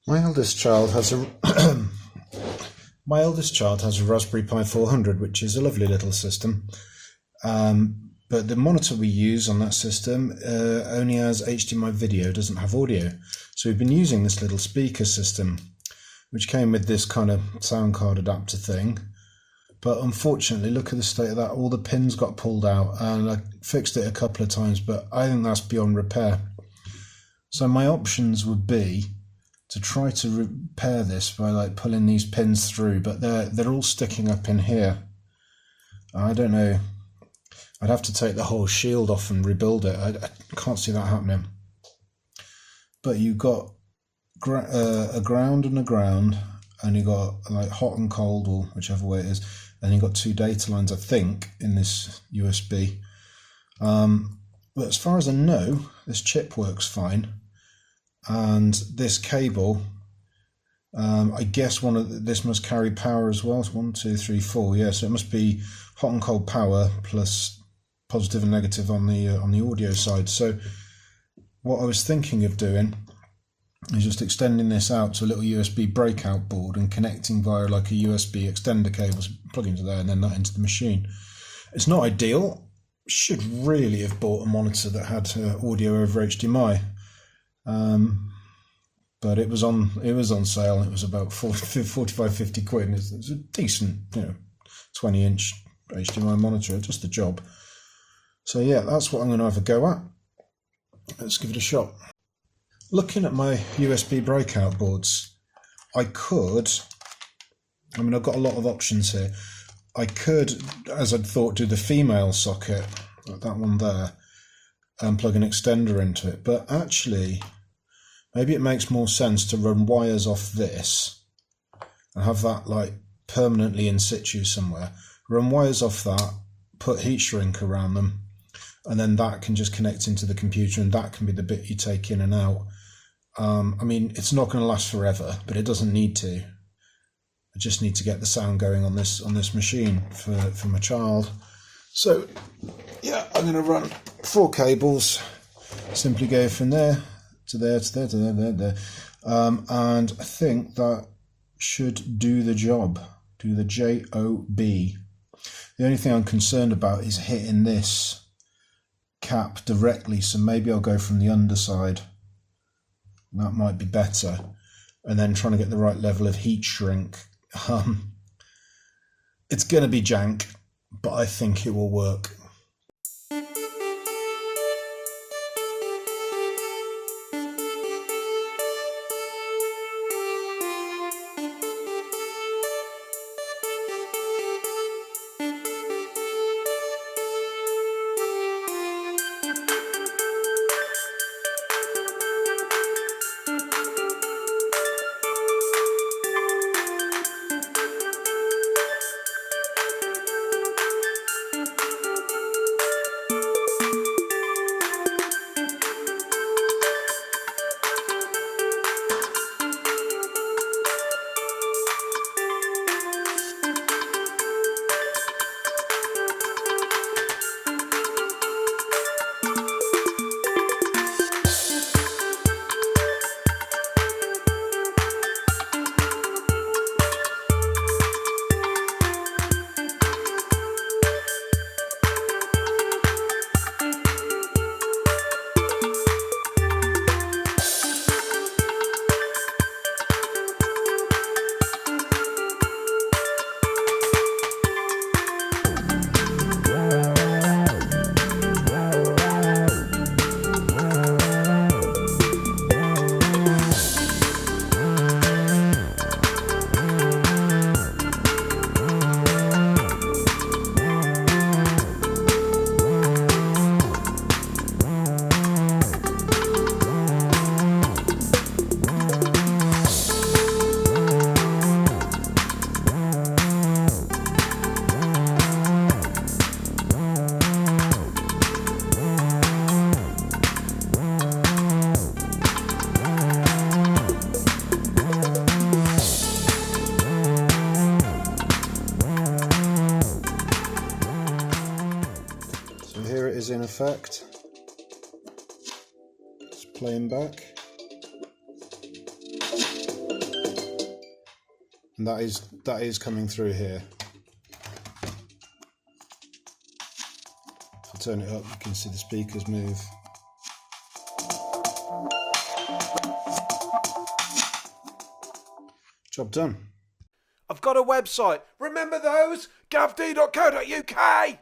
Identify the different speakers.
Speaker 1: My eldest child has a my eldest child has a Raspberry Pi 400, which is a lovely little system. But the monitor we use on that system only has HDMI video, doesn't have audio. So we've been using this little speaker system, which came with this kind of Soundcard adapter thing. But unfortunately, look at the state of that. All the pins got pulled out, and I fixed it a couple of times, but I think that's beyond repair. So my options would be to try to repair this by like pulling these pins through, but they're all sticking up in here. I don't know. I'd have to take the whole shield off and rebuild it. I can't see that happening. But you've got a ground and a ground, and you've got like hot and cold, or whichever way it is, and you've got two data lines, I think, in this USB. But as far as I know, this chip works fine. And this cable, I guess this must carry power as well. It's 1, 2, 3, 4. Yeah, so it must be hot and cold power plus positive and negative on the audio side. So what I was thinking of doing is just extending this out to a little USB breakout board and connecting via like a USB extender cable, plug into there and then that into the machine. It's not ideal. Should really have bought a monitor that had audio over HDMI. But it was on sale. It was about 45-50 quid. It's a decent, 20-inch HDMI monitor, just the job. So yeah, that's what I'm going to have a go at. Let's give it a shot. Looking at my USB breakout boards, I've got a lot of options here. I could, as I'd thought, do the female socket, like that one there, and plug an extender into it. But actually, maybe it makes more sense to run wires off this and have that like permanently in situ somewhere. Run wires off that, put heat shrink around them, and then that can just connect into the computer, and that can be the bit you take in and out. It's not going to last forever, but it doesn't need to. I just need to get the sound going on this machine for my child. So yeah, I'm going to run 4 cables. Simply go from there to there to there to there. And I think that should do the job. Do the job. The only thing I'm concerned about is hitting this cap directly, so maybe I'll go from the underside. That might be better. And then trying to get the right level of heat shrink. It's going to be jank, but I think it will work. Is in effect. It's playing back. And that is coming through here. If I turn it up, you can see the speakers move. Job done.
Speaker 2: I've got a website. Remember those? gavd.co.uk.